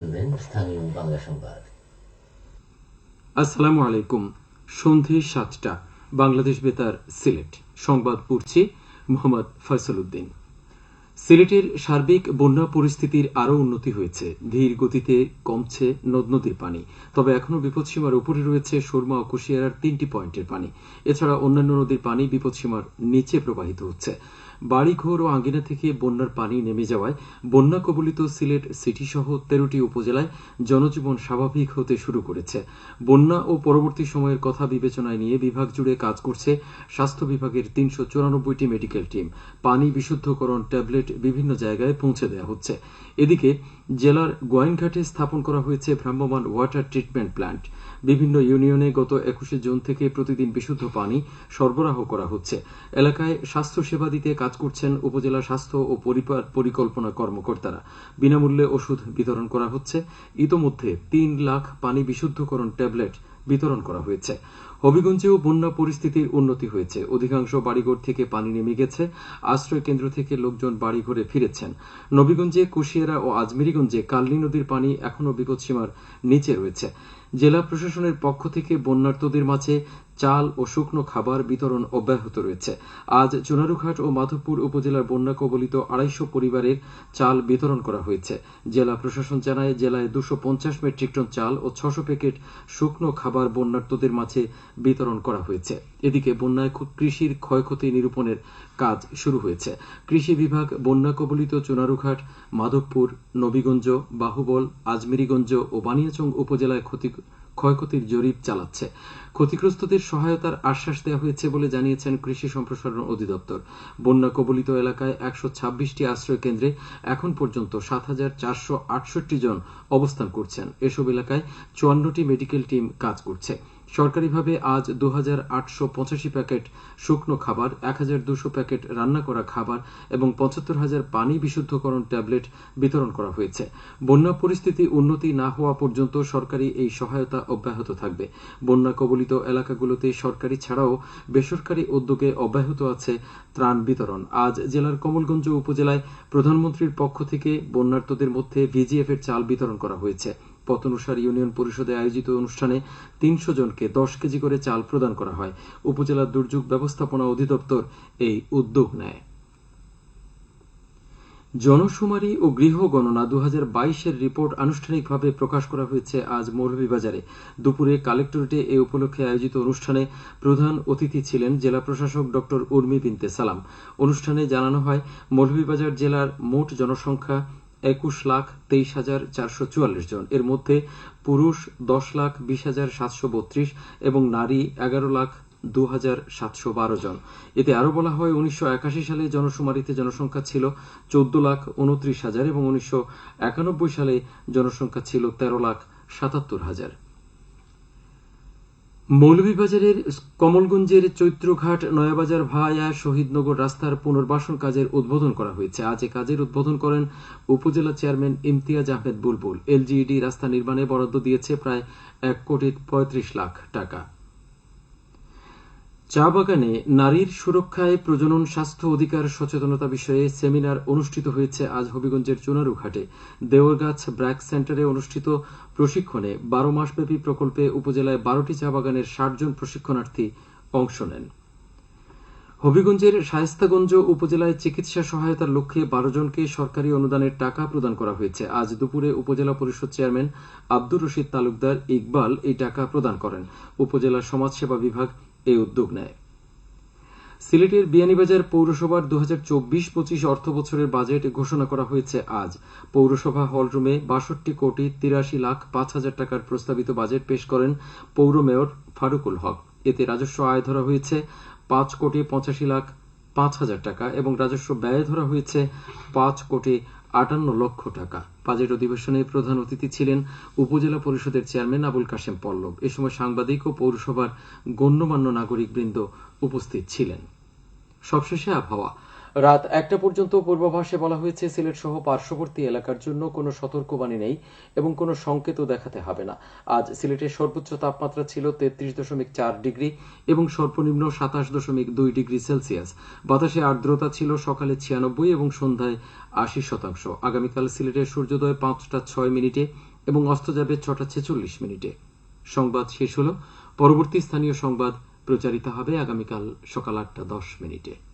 স্থানীয় বাংলা সংবাদ। আসসালামু আলাইকুম। সন্ধে ৭টা, বাংলাদেশ বেতার, সিলেট। সংবাদ পড়ছি মোহাম্মদ ফয়সাল উদ্দিন। সিলেটের সার্বিক বন্যা পরিস্থিতির আরও উন্নতি হয়েছে। ধীর গতিতে কমছে নদ নদীর পানি, তবে এখনও বিপদসীমার উপরে রয়েছে সুরমা ও কুশিয়ারার ৩টি পয়েন্টের পানি। এছাড়া অন্যান্য নদীর পানি বিপদসীমার নিচে প্রবাহিত হচ্ছে। বাড়িঘর ও আঙ্গিনা থেকে বন্যার পানি নেমে যাওয়ায় বন্যা কবলিত সিলেট সিটি সহ ১৩টি উপজেলায় জনজীবন স্বাভাবিক হতে শুরু করেছে। বন্যা ও পরবর্তী সময়ের কথা বিবেচনায় নিয়ে বিভাগ জুড়ে কাজ করছে স্বাস্থ্য বিভাগের ৩৯৪টি মেডিকেল টিম। পানি বিশুদ্ধকরণ ট্যাবলেট বিভিন্ন জায়গায় পৌঁছে দেওয়া হচ্ছে। এদিকে জেলার গোয়াইনঘাটে স্থাপন করা হয়েছে ভ্রাম্যমাণ ওয়াটার ট্রিটমেন্ট প্ল্যান্ট। বিভিন্ন ইউনিয়নে গত ২১শে জুন থেকে প্রতিদিন বিশুদ্ধ পানি সরবরাহ করা হচ্ছে। এলাকায় স্বাস্থ্য সেবা দিতে কাজ করছেন উপজেলা স্বাস্থ্য ও পরিবার পরিকল্পনা কর্মকর্তারা। বিনামূল্যে ওষুধ বিতরণ করা হচ্ছে। ইতোমধ্যে ৩ লাখ পানি বিশুদ্ধকরণ ট্যাবলেট বিতরণ করা হয়েছে। হবিগঞ্জেও বন্যা পরিস্থিতির উন্নতি হয়েছে। অধিকাংশ বাড়িঘর থেকে পানি নেমে গেছে। আশ্রয় কেন্দ্র থেকে লোকজন বাড়িঘরে ফিরেছেন। নবীগঞ্জে, কুশিয়ারা ও আজমেরীগঞ্জে কালনী নদীর পানি এখনও বিপদসীমার নিচে রয়েছে। জেলা প্রশাসনের পক্ষ থেকে বন্যার্তদের মাঝে চাল ও শুকনো খাবার বিতরণ অব্যাহত রয়েছে। আজ চুনারুঘাট ও মাধবপুর উপজেলার বন্যা কবলিত ২৫০ পরিবারের চাল বিতরণ করা হয়েছে। জেলা প্রশাসন জানায়, জেলায় ২৫০ মেট্রিক টন চাল ও ৬০০ প্যাকেট শুকনো খাবার বন্যার্তদের মাঝে বিতরণ করা হয়েছে। এদিকে বন্যায় কৃষির ক্ষয়ক্ষতি নিরূপণের কাজ শুরু হয়েছে। কৃষি বিভাগ বন্যা কবলিত চুনারুঘাট, মাধবপুর, নবীগঞ্জ, বাহুবল, আজমেরীগঞ্জ ও বানিয়াচং উপজেলায় ক্ষয়ক্ষতির জরিপ চালাচ্ছে। ক্ষতিগ্রস্তদের সহায়তার আশ্বাস দেওয়া হয়েছে বলে জানিয়েছেন কৃষি সম্প্রসারণ অধিদপ্তর। বন্যা কবলিত এলাকায় ১২৬টি আশ্রয় কেন্দ্রে এখন পর্যন্ত ৭,৪৬৮ জন অবস্থান করছেন। এসব এলাকায় ৫৪টি মেডিকেল টিম কাজ করছে। সরকারিভাবে আজ ২,৮৮৫ প্যাকেট শুকনো খাবার, ১,২০০ প্যাকেট রান্না করা খাবার এবং ৭৫,০০০ পানি বিশুদ্ধকরণ ট্যাবলেট বিতরণ করা হয়েছে। বন্যা পরিস্থিতি উন্নতি না হওয়া পর্যন্ত সরকারি এই সহায়তা অব্যাহত থাকবে। বন্যা কবলিত এলাকাগুলোতে সরকারি ছাড়াও বেসরকারি উদ্যোগে অব্যাহত আছে ত্রাণ বিতরণ। আজ জেলার কমলগঞ্জ উপজেলায় প্রধানমন্ত্রীর পক্ষ থেকে বন্যার্তদের মধ্যে ভিজিএফ এর চাল বিতরণ করা হয়েছে। পতনুসার ইউনিয়ন পরিষদে আয়োজিত অনুষ্ঠানে ৩০০ জনকে ১০ কেজি করে চাল প্রদান করা হয়। উপজেলা দুর্যোগ ব্যবস্থাপনা অধিদপ্তর এই উদ্যোগ নেয়। জনশুমারি ও গৃহ গণনা ২০২২-এর রিপোর্ট আনুষ্ঠানিকভাবে প্রকাশ করা হয়েছে আজ মৌলভীবাজারে। দুপুরে কালেক্টরেটে এ উপলক্ষে আয়োজিত অনুষ্ঠানে প্রধান অতিথি ছিলেন জেলা প্রশাসক ড উর্মি বিনতে সালাম। অনুষ্ঠানে জানানো হয়, মৌলভীবাজার জেলার মোট জনসংখ্যা ২১,২৩,৪৪৪ জন। এর মধ্যে পুরুষ ১০,২০,৭৩২ এবং নারী ১১,০২,৭১২ জন। এতে আরও বলা হয়, ১৯৮১ সালে জনশুমারিতে জনসংখ্যা ছিল ১৪,২৯,০০০ এবং ১৯৯১ সালে জনসংখ্যা ছিল ১৩,৭৭,০০০। মৌলভীবাজারের কমলগঞ্জের চৈত্রঘাট নয়াবাজার ভায়া শহীদনগর রাস্তার পুনর্বাসন কাজের উদ্বোধন করা হয়েছে। আজ এ কাজের উদ্বোধন করেন উপজেলা চেয়ারম্যান ইমতিয়াজ আহমেদ বুলবুল। এলজিইডি রাস্তা নির্মাণে বরাদ্দ দিয়েছে প্রায় ১,৩৫,০০,০০০ টাকা। চা বাগানে নারীর সুরক্ষায় প্রজনন স্বাস্থ্য অধিকার সচেতনতা বিষয়ে সেমিনার অনুষ্ঠিত হয়েছে আজ হবিগঞ্জের চুনারুঘাটে। দেওরগাছ ব্র্যাক সেন্টারে অনুষ্ঠিত প্রশিক্ষণে ১২ মাসব্যাপী প্রকল্পে উপজেলায় ১২টি চা বাগানের ৬০ জন প্রশিক্ষণার্থী অংশ নেন। হবিগঞ্জের শায়েস্তাগঞ্জ উপজেলায় চিকিৎসা সহায়তার লক্ষ্যে ১২ জনকে সরকারি অনুদানের টাকা প্রদান করা হয়েছে। আজ দুপুরে উপজেলা পরিষদ চেয়ারম্যান আব্দুর রশিদ তালুকদার ইকবাল এই টাকা প্রদান করেন। উপজেলা সমাজসেবা বিভাগ এই উদ্যোগ নেয়। সিলেটের বিয়ানীবাজার পৌরসভার ২০২৪-২৫ অর্থবছরের বাজেট ঘোষণা করা হয়েছে আজ। পৌরসভা হলরুমে ৬২,৮৫,০০০ টাকার প্রস্তাবিত বাজেট পেশ করেন পৌর মেয়র ফারুকুল হক। এতে রাজস্ব আয় ধরা হয়েছে ৫,৮৫,০০০ টাকা এবং রাজস্ব ব্যয় ধরা হয়েছে ৫,৫৮,০০,০০০ টাকা। বাজেট অধিবেশনে প্রধান অতিথি ছিলেন উপজেলা পরিষদের চেয়ারম্যান আবুল কাশেম পল্লব। এ সময় সাংবাদিক ও পৌরসভার গণ্যমান্য নাগরিকবৃন্দ উপস্থিত ছিলেন। সবশেষে আবহাওয়া। রাত ১টা পর্যন্ত পূর্বাভাসে বলা হয়েছে, সিলেট সহ পার্শ্ববর্তী এলাকার জন্য কোনো সতর্কবাণী নেই এবং কোনো সংকেতও দেখাতে হবে না। আজ সিলেটের সর্বোচ্চ তাপমাত্রা ছিল ৩৩.৪ ডিগ্রি এবং সর্বনিম্ন ২৭.২ ডিগ্রি সেলসিয়াস। বাতাসে আর্দ্রতা ছিল সকালে ৯৬ এবং সন্ধ্যায় ৮০%। আগামীকাল সিলেটের সূর্যোদয় ৫টা ৬ মিনিটে এবং অস্ত যাবে 6:46। সংবাদ শেষ হলো। পরবর্তী স্থানীয় সংবাদ প্রচারিত হবে আগামীকাল সকাল 8:10।